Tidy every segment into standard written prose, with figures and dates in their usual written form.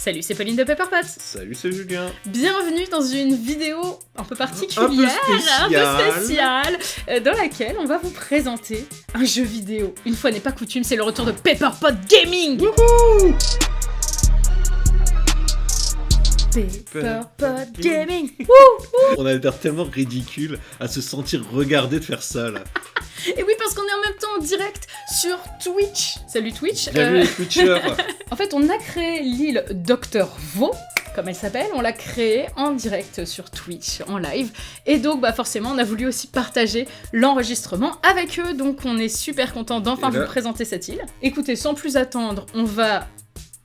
Salut, c'est Pauline de Pepperpot. Salut, c'est Julien. Bienvenue dans une vidéo un peu particulière, un peu spéciale, dans laquelle on va vous présenter un jeu vidéo. Une fois n'est pas coutume, c'est le retour de Pepperpot Gaming. Wouhou! Pepperpot Gaming. On a l'air tellement ridicule à se sentir regardé de faire ça là. Et oui, parce qu'on est en même temps en direct sur Twitch. Salut Twitch. Bienvenue les Twitchers. En fait, on a créé l'île Dr. Vo, comme elle s'appelle, on l'a créée en direct sur Twitch, en live. Et donc, forcément, on a voulu aussi partager l'enregistrement avec eux. Donc, on est super content d'enfin vous présenter cette île. Écoutez, sans plus attendre, on va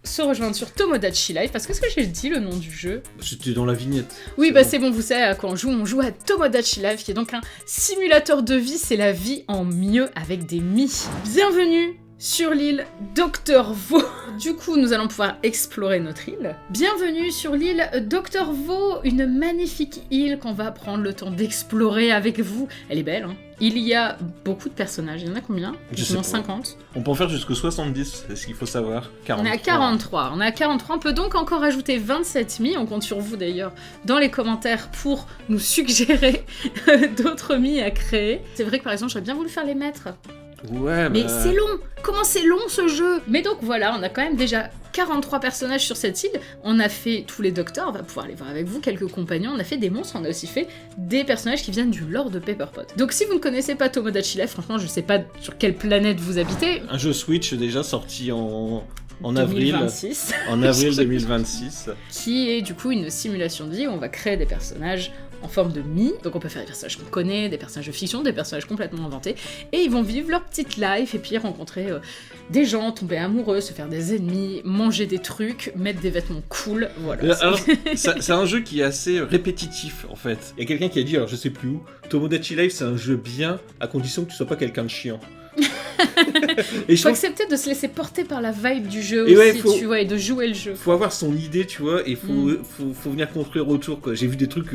se rejoindre sur Tomodachi Life, parce que est-ce que j'ai dit le nom du jeu? C'était dans la vignette. Oui, c'est bon, vous savez à quoi on joue à Tomodachi Life, qui est donc un simulateur de vie, c'est la vie en mieux avec des Mii. Bienvenue sur l'île Dr. Vo. Du coup, nous allons pouvoir explorer notre île. Bienvenue sur l'île Dr. Vo, une magnifique île qu'on va prendre le temps d'explorer avec vous. Elle est belle, hein. Il y a beaucoup de personnages. Il y en a combien? Je sais pas. 50. On peut en faire jusqu'à 70, c'est ce qu'il faut savoir. 43. On est à 43. On est à 43. On peut donc encore ajouter 27 Mii. On compte sur vous d'ailleurs dans les commentaires pour nous suggérer d'autres Mii à créer. C'est vrai que par exemple, j'aurais bien voulu faire les maîtres. Ouais, mais c'est long. Comment c'est long ce jeu? Mais donc voilà, on a quand même déjà 43 personnages sur cette île. On a fait tous les docteurs, on va pouvoir aller voir avec vous, quelques compagnons. On a fait des monstres, on a aussi fait des personnages qui viennent du lore de Pepperpot. Donc si vous ne connaissez pas Tomodachi Life, franchement, je sais pas sur quelle planète vous habitez. Un jeu Switch déjà sorti en 2026. En avril 2026. Qui est du coup une simulation de vie où on va créer des personnages en forme de Mii. Donc on peut faire des personnages qu'on connaît, des personnages de fiction, des personnages complètement inventés. Et ils vont vivre leur petite life et puis rencontrer des gens, tomber amoureux, se faire des ennemis, manger des trucs, mettre des vêtements cool. Voilà. Alors, c'est un jeu qui est assez répétitif en fait. Il y a quelqu'un qui a dit, alors je sais plus où, Tomodachi Life c'est un jeu bien à condition que tu sois pas quelqu'un de chiant. Il faut accepter de se laisser porter par la vibe du jeu et aussi, tu vois, et de jouer le jeu. Faut avoir son idée, tu vois, et faut venir construire autour, quoi. J'ai vu des trucs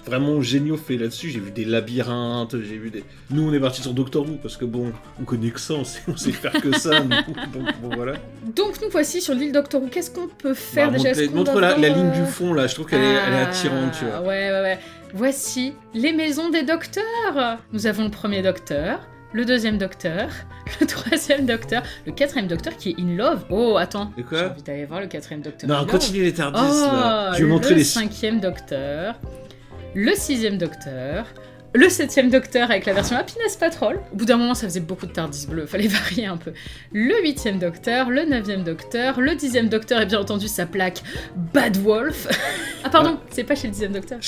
vraiment géniaux faits là-dessus, j'ai vu des labyrinthes, j'ai vu des... Nous, on est parti sur Doctor Who, parce que bon, on connaît que ça, on sait faire que ça, donc bon, voilà. Donc nous voici sur l'île Doctor Who, qu'est-ce qu'on peut faire déjà? Montre la ligne du fond, là, je trouve qu'elle est attirante, tu vois. Ouais. Voici les maisons des docteurs. Nous avons le premier docteur, le deuxième docteur, le troisième docteur, le quatrième docteur qui est in love. Oh, attends. De quoi? J'ai envie d'aller voir le quatrième docteur. Non, continue les tardis, là. Je vais montrer le cinquième docteur, le sixième docteur, le septième docteur avec la version Happiness Patrol. Au bout d'un moment, ça faisait beaucoup de tardis bleus, fallait varier un peu. Le huitième docteur, le neuvième docteur, le dixième docteur et bien entendu sa plaque Bad Wolf. Ah pardon, c'est pas chez le dixième docteur.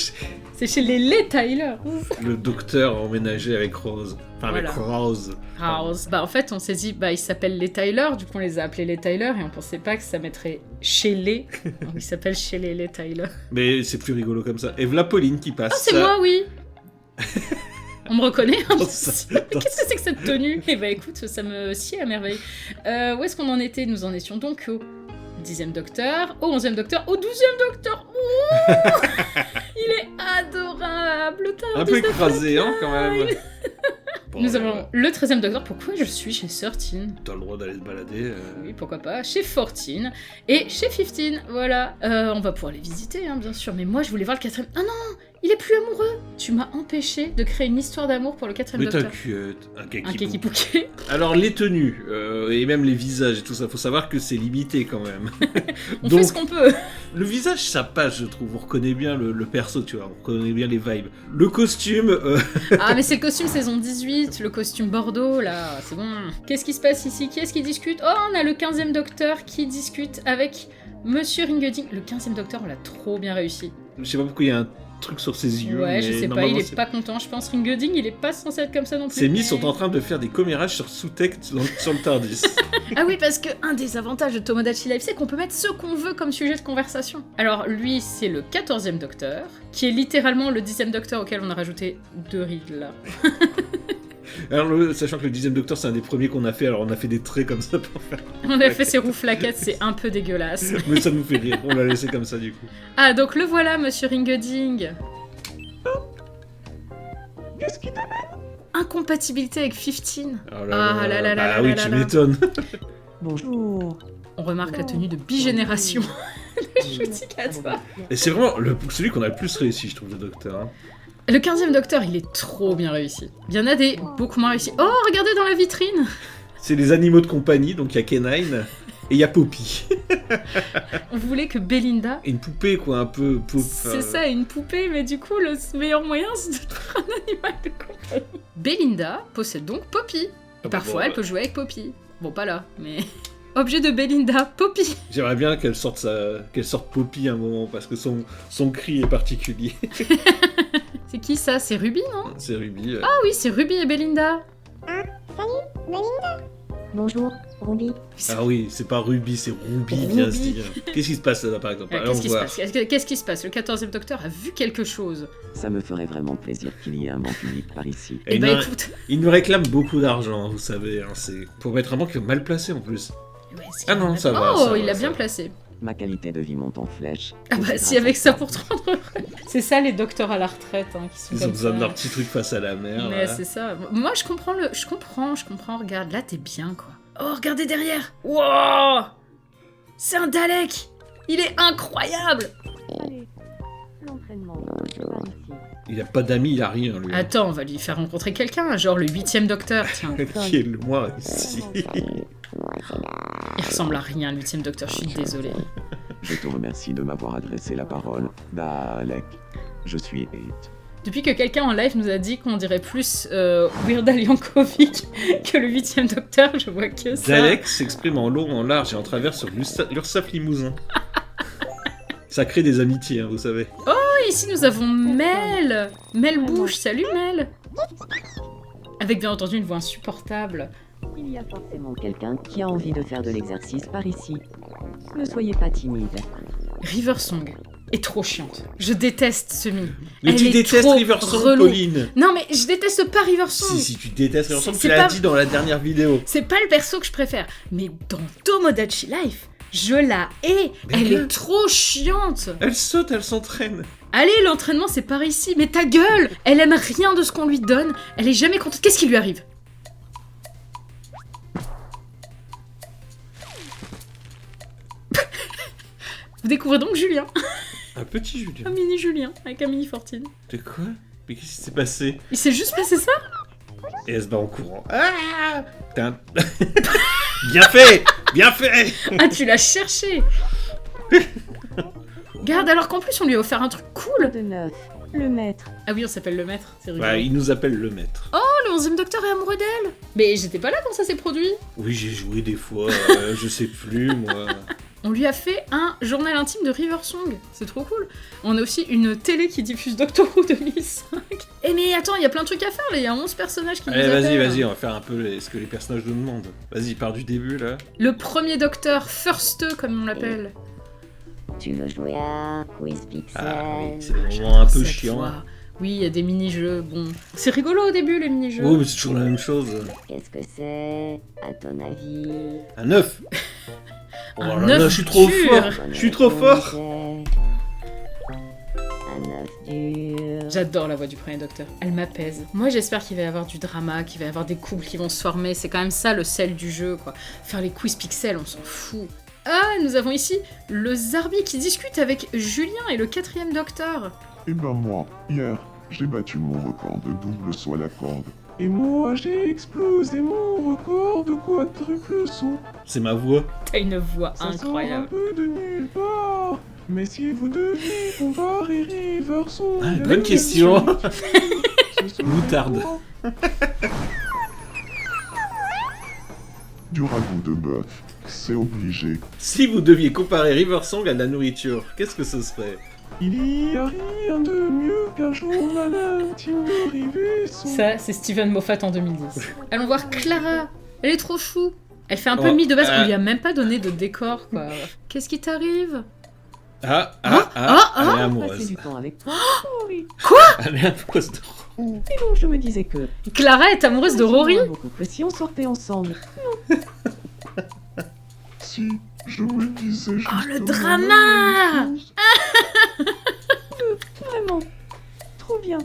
C'est chez les Tyler. Le docteur emménagé avec Rose. Enfin, avec Rose. Rose. En fait, on s'est dit, il s'appelle les Tyler, du coup on les a appelés les Tyler, et on pensait pas que ça mettrait chez les. Il s'appelle chez les Tyler. Mais c'est plus rigolo comme ça. Et voilà Pauline qui passe. Ah, c'est moi, oui. On me reconnaît, hein. Qu'est-ce que c'est que cette tenue? Écoute, ça me sied à merveille. Où est-ce qu'on en était? Nous en étions donc au 10e docteur, au 11e docteur, au 12e docteur. Il est adorable. Un peu écrasé, hein, quand même. Nous avons le 13e docteur. Pourquoi je suis chez 13? T'as le droit d'aller te balader. Oui, pourquoi pas. Chez 14 et chez 15. Voilà. On va pouvoir les visiter, hein, bien sûr. Mais moi, je voulais voir le 4e. Ah non, il est plus amoureux. Tu m'as empêché de créer une histoire d'amour pour le 4e docteur. Mais t'as un kekipouké. Alors, les tenues, et même les visages et tout ça, faut savoir que c'est limité quand même. On fait ce qu'on peut. Le visage, ça passe, je trouve. On reconnaît bien le perso, tu vois. On reconnaît bien les vibes. Le costume... Ah, mais c'est le costume saison 18, le costume Bordeaux, là, c'est bon. Qu'est-ce qui se passe ici? Qui est-ce qui discute? Oh, on a le 15e docteur qui discute avec Monsieur Ringeding. Le 15e docteur, on l'a trop bien réussi. Je sais pas pourquoi il y a un truc sur ses yeux. Ouais, je sais pas, il est pas content, je pense. Ringeding, il est pas censé être comme ça non plus. Ces Mii sont en train de faire des commérages sur sous-texte sur le Tardis. Ah oui, parce que un des avantages de Tomodachi Life, c'est qu'on peut mettre ce qu'on veut comme sujet de conversation. Alors lui, c'est le 14e docteur, qui est littéralement le 10e docteur auquel on a rajouté 2 rides là. Alors, sachant que le 10e docteur, c'est un des premiers qu'on a fait, alors on a fait des traits comme ça pour faire... On a fait ses rouflaquettes, c'est un peu dégueulasse. Mais ça nous fait rire, on l'a laissé comme ça du coup. Ah, donc le voilà, Monsieur Ringeding. Qu'est-ce qui t'amène? Incompatibilité avec 15. Oh là là, oui, tu m'étonnes. Bonjour. On remarque la tenue de bigénération. Shooting à toi. Et c'est vraiment celui qu'on a le plus réussi, je trouve, le docteur. Hein. Le 15e docteur, il est trop bien réussi. Il y en a des beaucoup moins réussis. Oh, regardez dans la vitrine. C'est les animaux de compagnie, donc il y a Kenine et il y a Poppy. On voulait que Belinda... Et une poupée, quoi, un peu... C'est ça, une poupée, mais du coup, le meilleur moyen, c'est de faire un animal de compagnie. Belinda possède donc Poppy. Parfois, elle peut jouer avec Poppy. Bon, pas là, mais... Objet de Belinda, Poppy. J'aimerais bien qu'elle sorte Poppy un moment, parce que son cri est particulier. C'est qui ça? C'est Ruby, non? C'est Ruby. Ah oui, c'est Ruby et Belinda. Ah, salut, Belinda. Bonjour, Ruby. Ah oui, c'est pas Ruby, c'est Ruby, bien se dire. Qu'est-ce qui se passe là, par exemple? Qu'est-ce qui se passe? Le 14e docteur a vu quelque chose. Ça me ferait vraiment plaisir qu'il y ait un banc public par ici. Eh ben écoute... Il nous réclame beaucoup d'argent, vous savez. Hein, c'est pour mettre un banque mal placé en plus. Ouais, ah non, ça va. Oh, ça il va, l'a bien placé. Ma qualité de vie monte en flèche. Ah bah si, avec ça pour te rendre... C'est ça les docteurs à la retraite, hein, qui sont ils ont besoin de leur petit truc face à la mer. Mais là. c'est ça. Moi, je comprends, regarde, là, t'es bien, quoi. Oh, regardez derrière. Wow, c'est un Dalek. Il est incroyable. Allez, l'entraînement, c'est par ici. Il a pas d'amis, il a rien, lui. Attends, on va lui faire rencontrer quelqu'un, genre le 8e docteur, tiens. Qui est le moi ici? Il ressemble à rien, le 8e docteur, je suis désolée. Je te remercie de m'avoir adressé la parole, Dalek. Je suis Eight. Depuis que quelqu'un en live nous a dit qu'on dirait plus Weird Al Yankovic que le 8e docteur, je vois que ça. Dalek s'exprime en long, en large et en travers sur l'Ursaf Limousin. Ça crée des amitiés, hein, vous savez. Oh, ici nous avons Mel. Mel Bouche, salut Mel. Avec bien entendu une voix insupportable. Il y a forcément quelqu'un qui a envie de faire de l'exercice par ici. Ne soyez pas timide. Riversong est trop chiante. Je déteste ce mi. Mais tu détestes Riversong, Pauline. Non mais je déteste pas Riversong. Si, tu détestes Riversong, tu l'as dit dans la dernière vidéo. C'est pas le perso que je préfère. Mais dans Tomodachi Life, je la hais. Elle est trop chiante. Elle saute, elle s'entraîne. Allez, l'entraînement c'est par ici. Mais ta gueule. Elle aime rien de ce qu'on lui donne. Elle est jamais contente. Qu'est-ce qui lui arrive? Vous découvrez donc Julien. Un petit Julien. Un mini Julien, avec un mini Fortune. De quoi? Mais qu'est-ce qui s'est passé? Il s'est juste passé ça? Et elle se bat en courant. Ah putain. Bien fait. Bien fait. Ah, tu l'as cherché. Regarde, alors qu'en plus on lui a offert un truc cool. De neuf, le maître. Ah oui, on s'appelle le maître, c'est rigolo. Bah, il nous appelle le maître. Oh, le 11e docteur est amoureux d'elle. Mais j'étais pas là quand ça s'est produit. Oui, j'ai joué des fois, je sais plus, moi. On lui a fait un journal intime de Riversong. C'est trop cool. On a aussi une télé qui diffuse Doctor Who 2005. Eh mais attends, il y a plein de trucs à faire là. Il y a 11 personnages qui nous appellent. Vas-y, on va faire un peu ce que les personnages nous demandent. Vas-y, pars du début, là. Le premier docteur, First, comme on l'appelle. Tu veux jouer à Quiz Pixel? Ah oui, c'est des moments un peu Cette chiants. fois. Oui, il y a des mini-jeux. Bon, c'est rigolo au début, les mini-jeux. Oh, mais c'est toujours la même chose. Qu'est-ce que c'est, à ton avis? Un œuf. Oh Un là là, œuf je suis trop dur. fort. Je suis trop fort. Un œuf dur. J'adore la voix du premier docteur. Elle m'apaise. Moi, j'espère qu'il va y avoir du drama, qu'il va y avoir des couples qui vont se former. C'est quand même ça le sel du jeu, quoi. Faire les quiz pixels, on s'en fout. Ah, nous avons ici le Zarbi qui discute avec Julien et le 4e docteur. Eh ben moi, hier, j'ai battu mon record de double saut à la corde. Et moi, j'ai explosé mon record de quadruple saut. C'est ma voix. T'as une voix Ça incroyable. sort un peu de nulle part. Mais si vous deviez comparer Riversong... Ah, bonne avec question. ce serait Moutarde. quoi? Du ragoût de bœuf, c'est obligé. Si vous deviez comparer Riversong à de la nourriture, qu'est-ce que ce serait? Il y a rien de mieux qu'un journal intime de Riversong. Ça, c'est Steven Moffat en 2010. Allons voir Clara. Elle est trop chou. Elle fait un peu Oh, mi de base. On lui a même pas donné de décor, quoi. Qu'est-ce qui t'arrive? Elle est Passer amoureuse. du temps avec toi. Oh oui. Elle est amoureuse de... Et donc je me disais que... Clara est amoureuse de Rory. Beaucoup plus si on sortait ensemble. Si, je me disais Oh, le justement drama. la même chose. Vraiment. Trop bien.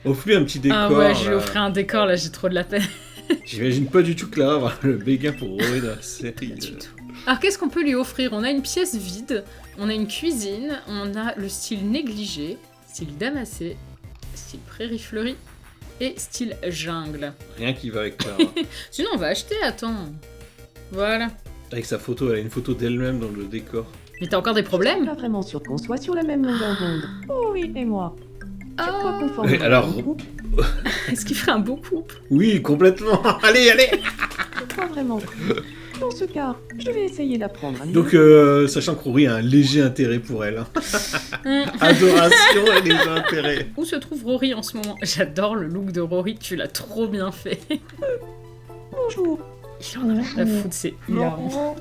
Offre-lui un petit décor. Ah ouais, je lui ai là. offert un décor, là, j'ai trop de la peine. J'ai J'imagine pas du tout Clara avoir le béguin pour Rory dans la série. Alors qu'est-ce qu'on peut lui offrir? On a une pièce vide, on a une cuisine, on a le style négligé, style damassé, style prairie fleurie et style jungle. Rien qui va avec Clara. Sinon on va acheter, attends. Voilà. Avec sa photo, elle a une photo d'elle-même dans le décor. Mais t'as encore des problèmes? Pas vraiment sûr qu'on soit sur la même longueur d'onde. Oh oui, et moi. Tu crois Ah, qu'on forme Mais alors- un couple? est-ce qu'il ferait un beau couple? Oui, complètement. Allez, allez. Pas vraiment. Dans ce cas, je vais essayer d'apprendre à mieux. Donc, sachant que Rory a un léger intérêt pour elle. Hein. Adoration et léger intérêt. Où se trouve Rory en ce moment? J'adore le look de Rory, tu l'as trop bien fait. Bonjour. Il en a rien à foutre, c'est hilarant. Non.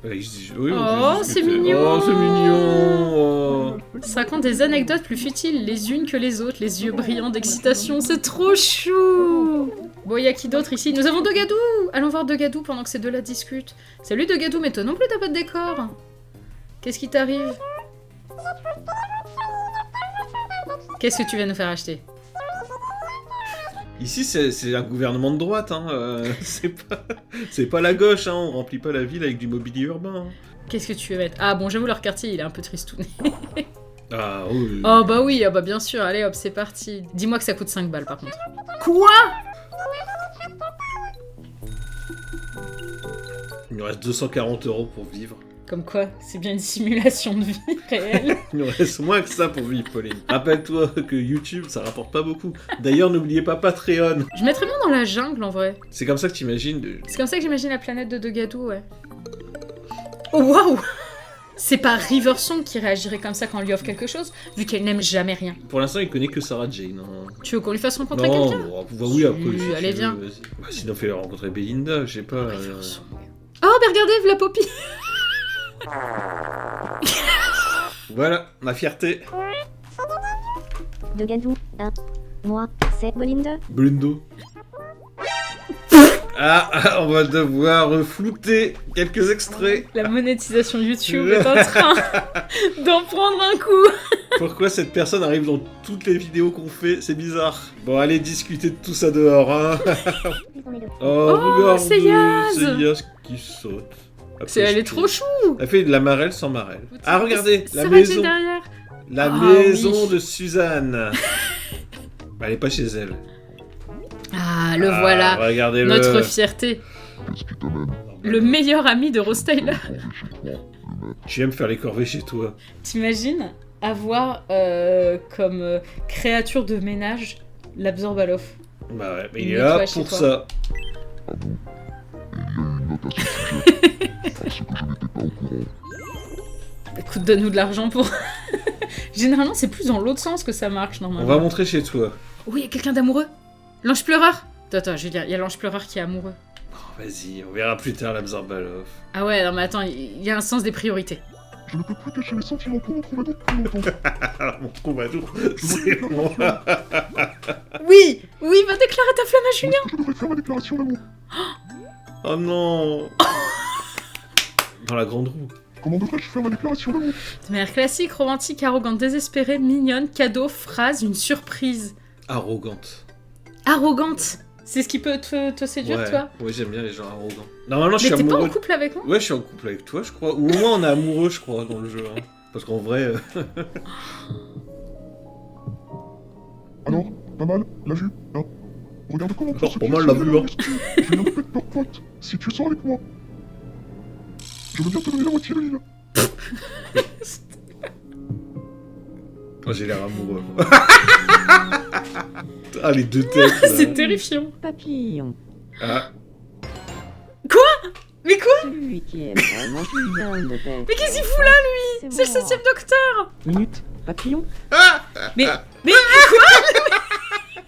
Oui, Oh, c'est mignon. Oh, c'est mignon. Oh. Ça raconte des anecdotes plus futiles les unes que les autres, les yeux brillants d'excitation, c'est trop chou. Bon, y a qui d'autre ici? Nous avons Dogadou. Allons voir Dogadou pendant que ces deux-là discutent. Salut Dogadou, mais toi non plus t'as pas de décor. Qu'est-ce qui t'arrive? Qu'est-ce que tu viens nous faire acheter? Ici, c'est un gouvernement de droite. Hein. C'est pas la gauche. Hein. On remplit pas la ville avec du mobilier urbain. Hein. Qu'est-ce que tu veux mettre? Ah bon, j'avoue, leur quartier, il est un peu tristouné. Ah oui. Oh bah oui, ah bah bien sûr, allez hop, c'est parti. Dis-moi que ça coûte 5 balles par contre. Quoi? Il nous reste 240 € pour vivre. Comme quoi, c'est bien une simulation de vie réelle. Il nous reste moins que ça pour vivre, Pauline. Rappelle-toi que YouTube, ça rapporte pas beaucoup. D'ailleurs, n'oubliez pas Patreon. Je mettrais bien dans la jungle en vrai. C'est comme ça que t'imagines. C'est comme ça que j'imagine la planète de Dogadou, ouais. Oh waouh! C'est pas Riversong qui réagirait comme ça quand on lui offre quelque chose, vu qu'elle n'aime jamais rien. Pour l'instant, il connaît que Sarah Jane. Hein. Tu veux qu'on lui fasse rencontrer Non, quelqu'un? bon, bah oui, après. Si, si allez, tu viens. veux, vas-y. Bah, sinon, fais-le rencontrer Belinda, je sais pas. Riversong. Oh, bah regardez, la Poppy! Voilà, ma fierté. De Gadou, hein. Moi, c'est Belinda. Blundo. Ah, on va devoir flouter quelques extraits. La monétisation YouTube est en train d'en prendre un coup. Pourquoi cette personne arrive dans toutes les vidéos qu'on fait? C'est bizarre. Bon, allez discuter de tout ça dehors, hein. Oh, regarde, c'est Yaz. c'est Yaz qui saute. Elle est trop chou. Elle fait de la marelle sans marelle. Ah, regardez, la Sarah maison. Jane derrière. La Ah, maison oui. de Suzanne. Bah, elle est pas chez elle. Ah, le voilà. Regardez-le. Notre fierté. Qu'est-ce qui t'amène? Le meilleur ami de Rose Tyler. Tu aimes faire les corvées chez toi. T'imagines avoir comme créature de ménage l'Absorbaloff? Bah ouais, mais il Il est là nettoie chez pour toi. ça. Il y a une note à ce sujet. Parce que je n'étais pas au courant. Écoute, donne-nous de l'argent pour... Généralement, c'est plus dans l'autre sens que ça marche, On normalement. va montrer chez toi. Oh, il y a quelqu'un d'amoureux. L'ange pleureur. Attends, je veux dire, il y a l'ange pleureur qui est amoureux. Oh, vas-y, on verra plus tard l'Absorbaloff. Ah ouais, non mais attends, il y a un sens des priorités. Je ne peux plus cacher mes sentiments pour mon troubadour plus longtemps. Alors, mon troubadour, c'est moi. Oui, oui, va déclarer ta flamme à Julien. Je devrais faire ma déclaration d'amour. Oh non. Dans la grande roue. Comment devrais-je faire ma déclaration d'amour? De manière classique, romantique, arrogante, désespérée, mignonne, cadeau, phrase, une surprise. Arrogante. Arrogante. C'est ce qui peut te séduire, Ouais, toi? ouais, j'aime bien les gens arrogants. Normalement, je Mais suis t'es pas amoureux. en couple avec moi? Ouais, je suis en couple avec toi, je crois. Ou au moins, on est amoureux, je crois, dans le jeu. Hein. Parce qu'en vrai. Alors, pas mal, la vue, hein. Regarde comment Alors, pas mal, la vue, hein. Je viens de faire pote, si tu sors avec moi. Je veux bien te donner la moitié de l'île. Oh, j'ai l'air amoureux. Ah, les deux têtes. là. C'est terrifiant. Papillon. Ah, Mais quoi? Celui qui aime vraiment Julien ne paie. Mais qu'est-ce qu'il fout là, lui? C'est le 7ème docteur. Minute. Papillon. Mais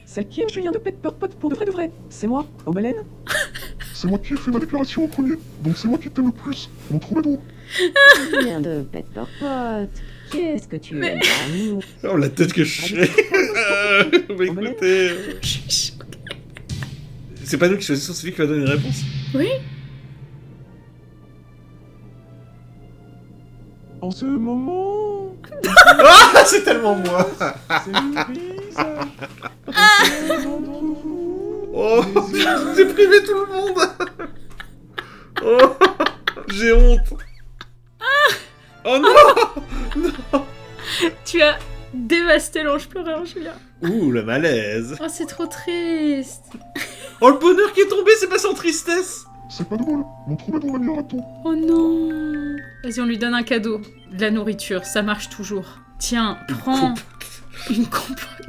Celle qui aime Julien de Pepperpot pour de vrai. C'est moi, Obélène. C'est moi qui ai fait ma déclaration en premier, donc c'est moi qui t'aime le plus, mon troubadour. Julien de Pepperpot. Qu'est-ce que tu aimes nous? oh, la tête que je fais. Mais écoutez. je suis choquée. C'est pas nous qui choisissons celui qui va donner une réponse. Oui? En ce moment, Ah, c'est tellement moi. c'est une brise. D'entre vous, Oh, j'ai privé tout le monde. Oh, j'ai honte. Oh non. Tu as dévasté l'ange pleureur, Julien. Ouh, le malaise. Oh, c'est trop triste. Oh, le bonheur qui est tombé, c'est pas sans tristesse. C'est pas drôle, montre-moi ton ami raton. Oh non. Vas-y, on lui donne un cadeau. De la nourriture, ça marche toujours. Tiens, prends une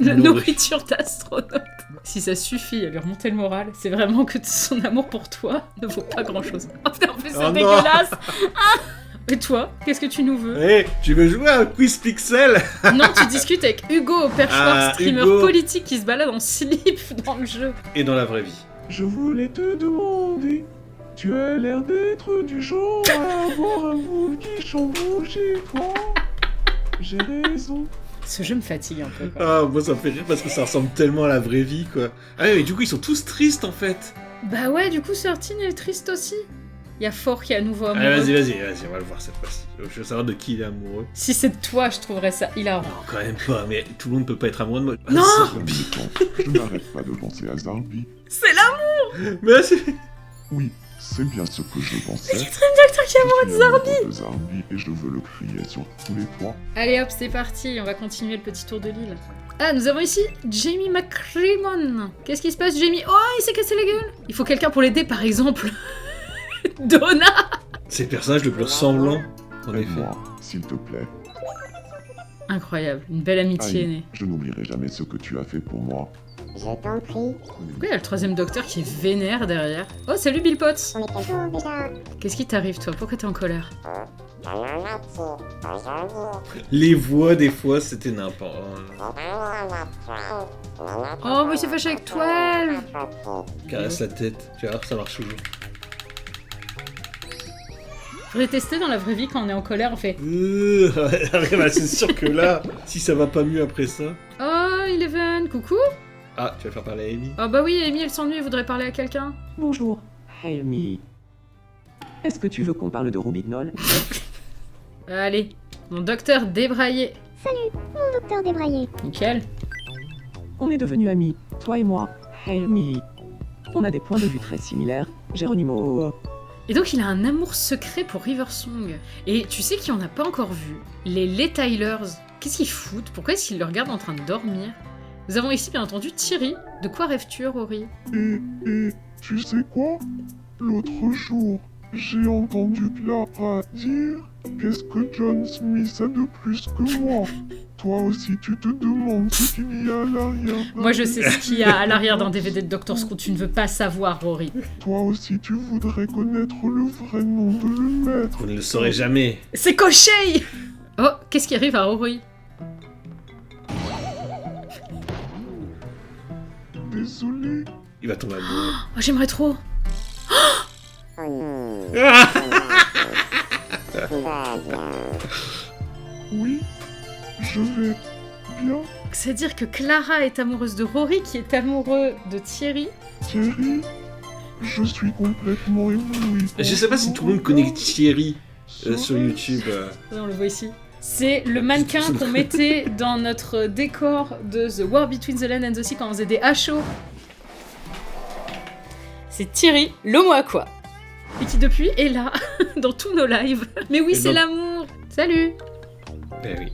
la nourriture d'astronaute. Si ça suffit à lui remonter le moral, c'est vraiment que son amour pour toi ne vaut pas grand-chose. Oh putain, en plus, c'est Oh non. dégueulasse. Ah. Et toi, qu'est-ce que tu nous veux? Hé, tu veux jouer à un quiz pixel? Non, tu discutes avec Hugo, perchoir, Ah, streamer Hugo. politique qui se balade en slip dans le jeu. Et dans la vraie vie. Je voulais te demander, tu as l'air d'être du genre à avoir un bout qui chamboule chez toi. J'ai raison. Ce jeu me fatigue un peu. Quoi. Ah, moi ça me fait rire parce que ça ressemble tellement à la vraie vie, quoi. Ah ouais, mais du coup, ils sont tous tristes, en fait. Bah ouais, du coup, Sortine est triste aussi. Il y a Fort qui est à nouveau amoureux. Allez, vas-y, on va le voir cette fois-ci. Je veux savoir de qui il est amoureux. Si c'est de toi, je trouverais ça hilarant. Non, quand même pas, mais tout le monde peut pas être amoureux de moi. Non. Ah, En même temps, je n'arrête pas de penser à Zarbi. C'est là. mais là, c'est... Oui, c'est bien ce que je pensais. Docteur qui est amoureux de Zarbi. de Zarbi et je veux le crier sur tous les toits. Allez hop, c'est parti, on va continuer le petit tour de l'île. Ah, nous avons ici Jamie McCrimmon. Qu'est-ce qui se passe, Jamie? Oh, il s'est cassé la gueule. Il faut quelqu'un pour l'aider, par exemple. Donna. C'est le personnage le plus ressemblant, en effet. Aide-moi, s'il te plaît. Incroyable, une belle amitié est née. Je n'oublierai jamais ce que tu as fait pour moi. Je t'en prie. Pourquoi il y a le troisième docteur qui est vénère derrière? Oh, salut Bill Potts. On est quel jour déjà? Qu'est-ce qui t'arrive, toi? Pourquoi t'es en colère? Les voix, des fois, c'était n'importe. Oh, mais il s'est fâché avec toi. Caresse la tête, tu vois, ça marche toujours. Faudrait tester dans la vraie vie quand on est en colère, on fait Bah, c'est sûr que là, si ça va pas mieux après ça... Oh, Eleven, coucou. Ah, tu vas faire parler à Amy. Oh bah oui, Amy, elle s'ennuie, elle voudrait parler à quelqu'un. Bonjour, Amy. Est-ce que tu veux qu'on parle de Robignol? Allez, mon docteur débraillé. Docteur débraillé. Nickel. On est devenus amis, toi et moi, Amy. On a des points de vue très similaires, Geronimo. Et donc il a un amour secret pour Riversong. Et tu sais qui on n'a pas encore vu? Les Tylers. Qu'est-ce qu'ils foutent? Pourquoi est-ce qu'ils le regardent en train de dormir? Nous avons ici bien entendu Thierry. De quoi rêves-tu, Rory? Et, tu sais quoi? L'autre jour, j'ai entendu Clara dire qu'est-ce que John Smith a de plus que moi. Toi aussi, tu te demandes ce qu'il y a à l'arrière. Moi je sais ce qu'il y a à l'arrière d'un DVD de Dr. Screw, tu ne veux pas savoir, Rory. Toi aussi, tu voudrais connaître le vrai nom de le maître. Vous ne le saurez jamais. C'est Koshei. Oh, qu'est-ce qui arrive à Rory? Désolé. Il va tomber amoureux. Oh, j'aimerais trop. Oui, je vais bien. C'est-à-dire que Clara est amoureuse de Rory, qui est amoureux de Thierry. Thierry, je suis complètement ébloui. Je sais pas si tout le monde connaît Thierry sur YouTube. On le voit ici. C'est le mannequin qu'on mettait dans notre décor de The War Between the Land and the Sea quand on faisait des HO. C'est Thierry, l'homo à quoi? Et qui depuis est là, dans tous nos lives. Mais oui, Et c'est donc- l'amour. Salut. Eh oui.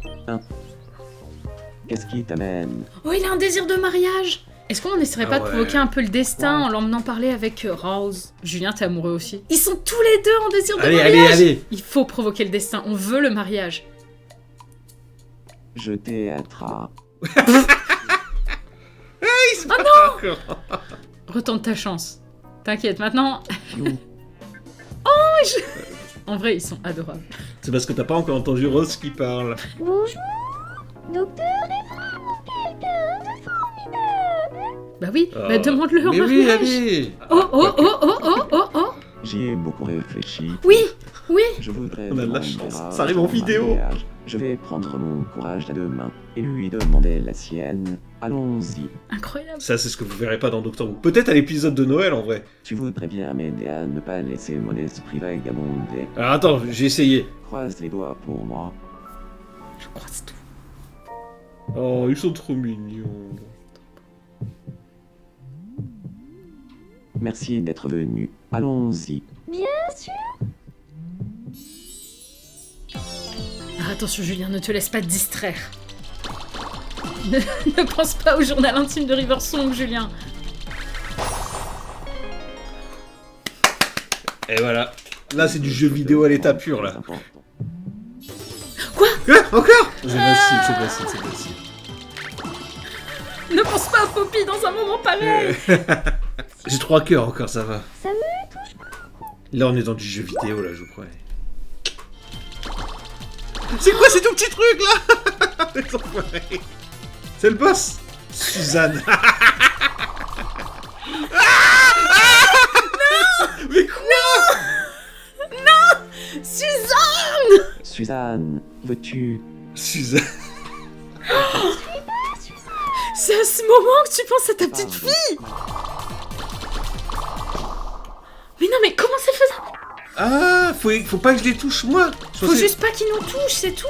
Qu'est-ce qui t'amène? Oh, il a un désir de mariage. Est-ce qu'on n'essaierait Ah pas de ouais. provoquer un peu le destin en l'emmenant parler avec Rose? Julien, t'es amoureux aussi. Ils sont tous les deux en désir de Allez, mariage. allez. Il faut provoquer le destin. On veut le mariage. Je t'attrape. Encore. Retente ta chance. T'inquiète, maintenant... You. En vrai, ils sont adorables. C'est parce que t'as pas encore entendu Rose qui parle. Bonjour. Docteur est vraiment quelqu'un de formidable. Bah oui, Oh. bah demande-le en Mais oui, mariage. allez. Oh, oh, oh, oh, oh, oh, oh. J'y ai beaucoup réfléchi. Oui, oui. Je voudrais On a de la me chance, rendre ça arrive en à vidéo. mariage. Je vais prendre mon courage à deux mains et lui demander la sienne. Allons-y. Incroyable. Ça, c'est ce que vous verrez pas dans Doctor Who. Peut-être à l'épisode de Noël, en vrai. Tu voudrais bien m'aider à ne pas laisser mon esprit vagabonder. Alors attends, j'ai essayé. Croise les doigts pour moi. Je croise tout. Oh, ils sont trop mignons. Merci d'être venu. Allons-y. Bien sûr. Ah, attention Julien, ne te laisse pas te distraire. Ne pense pas au journal intime de River Song, Julien. Et voilà. Là, c'est du jeu vidéo à l'état pur, là. C'est important. Quoi? Encore? C'est facile, c'est facile, c'est facile. Ne pense pas à Poppy dans un moment pareil. J'ai 3 cœurs encore, ça va. Ça me touche. Là, on est dans du jeu vidéo, là, je vous promets. C'est quoi ces tout petits trucs, là? Les enfoirés. C'est le boss. Suzanne. Mais quoi? Suzanne! Suzanne, veux-tu... Suzanne. C'est à ce moment que tu penses à ta petite Pardon. fille. Mais non, mais comment c'est faisable? Ah, faut pas que je les touche, moi. Faut juste pas qu'il nous touche, c'est tout.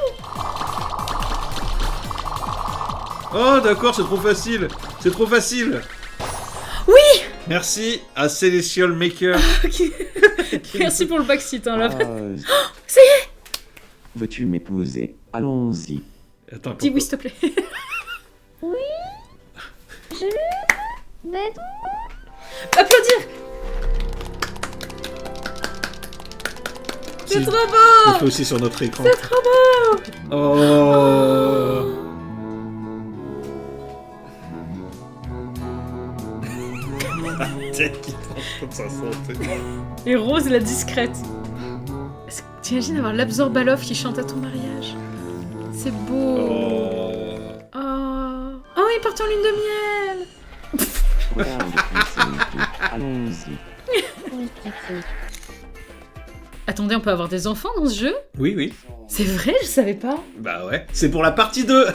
Oh, d'accord, c'est trop facile. C'est trop facile. Oui. Merci à Celestial Maker. Ok. Merci pour le backseat, hein, là. Ça y est. Veux-tu m'épouser? Allons-y. Attends, Dis oui, s'il te plaît. Oui. Je le. Mais Applaudir. C'est Si. trop On beau. le fait aussi sur notre écran. C'est trop beau. Oh. Tête qui tombe sa santé. Et Rose la discrète. Est-ce que t'imagines avoir l'Absorbalov qui chante à ton mariage? C'est beau. Oh. Oh, ils partent en lune de miel. Regarde comme c'est tout. Allons-y. oui, pratique. Attendez, on peut avoir des enfants dans ce jeu? Oui, oui. C'est vrai, je savais pas. Bah ouais. C'est pour la partie 2.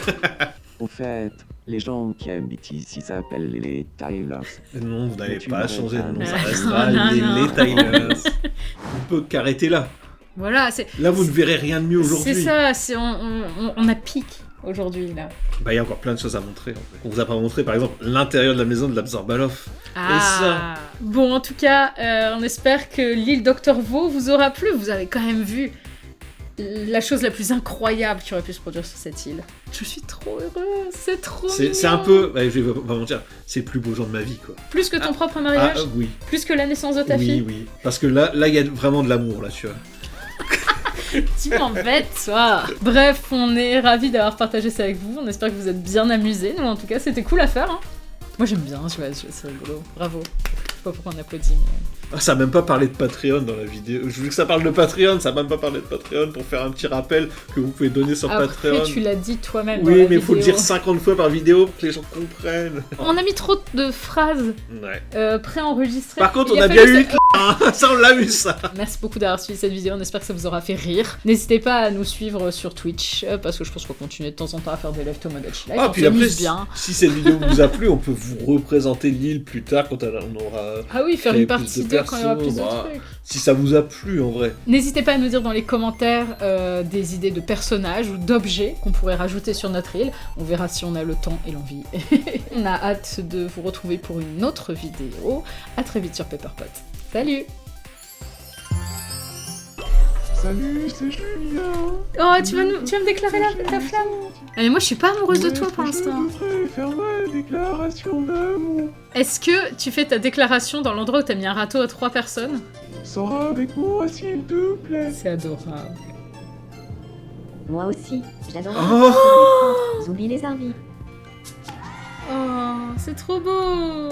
Au fait, les gens qui habitent ici s'appellent les Tylers. Non, vous n'allez Tu pas m'aurais changer de nom. pas- Ça restera Non, non. les Tylers. On peut qu'arrêter là. Voilà, c'est. Là, vous ne verrez rien de mieux aujourd'hui. C'est ça, c'est on a pique aujourd'hui là. Bah, il y a encore plein de choses à montrer. En fait. On vous a pas montré, par exemple, l'intérieur de la maison de l'Absorbalov. Ah. Bon, en tout cas, on espère que l'île Docteur Vaux vous aura plu. Vous avez quand même vu la chose la plus incroyable qui aurait pu se produire sur cette île. Je suis trop heureuse, c'est trop. C'est mignon. un peu, ouais, je vais pas mentir, c'est le plus beau jour de ma vie, quoi. Plus que ton propre Ah, mariage, oui. plus que la naissance de ta Oui, fille. oui. Parce que là, il y a vraiment de l'amour, là, tu vois. Tu m'embêtes, toi. Bref, on est ravis d'avoir partagé ça avec vous. On espère que vous êtes bien amusés. Nous, en tout cas, c'était cool à faire. Hein. Moi, j'aime bien. C'est rigolo. Bravo. Je sais pas pourquoi on applaudit. Mais... Ah, ça a même pas parlé de Patreon dans la vidéo. Je veux que ça parle de Patreon, ça a même pas parlé de Patreon pour faire un petit rappel que vous pouvez donner sur Après, Patreon. tu l'as dit toi-même. dans Oui, la mais faut le vidéo. dire 50 fois par vidéo pour que les gens comprennent. On a mis trop de phrases Ouais. préenregistrées. Par contre, Il on a fallu bien que eu Hitler, hein. Ça, on l'a eu, ça. Merci beaucoup d'avoir suivi cette vidéo, on espère que ça vous aura fait rire. N'hésitez pas à nous suivre sur Twitch, parce que je pense qu'on va continuer de temps en temps à faire des live Tomodachi Live. Ah, on puis après, s'amuse bien. si cette vidéo vous a plu, on peut vous représenter l'île plus tard quand on aura... Ah oui, faire créer une plus partie de 2 quand il y aura persos, plus de bah. trucs. Si ça vous a plu, en vrai. N'hésitez pas à nous dire dans les commentaires des idées de personnages ou d'objets qu'on pourrait rajouter sur notre île. On verra si on a le temps et l'envie. On a hâte de vous retrouver pour une autre vidéo. À très vite sur Pepperpot. Salut! Salut, c'est Julien. Oh, tu vas me déclarer ta flamme? Ah, mais moi je suis pas amoureuse de toi pour l'instant. Je devrais faire ma déclaration d'amour. Est-ce que tu fais ta déclaration dans l'endroit où t'as mis un râteau à 3 personnes? Sors avec moi, s'il te plaît. C'est adorable. Moi aussi, j'adore. Oh Zombie les Arby. Oh, c'est trop beau!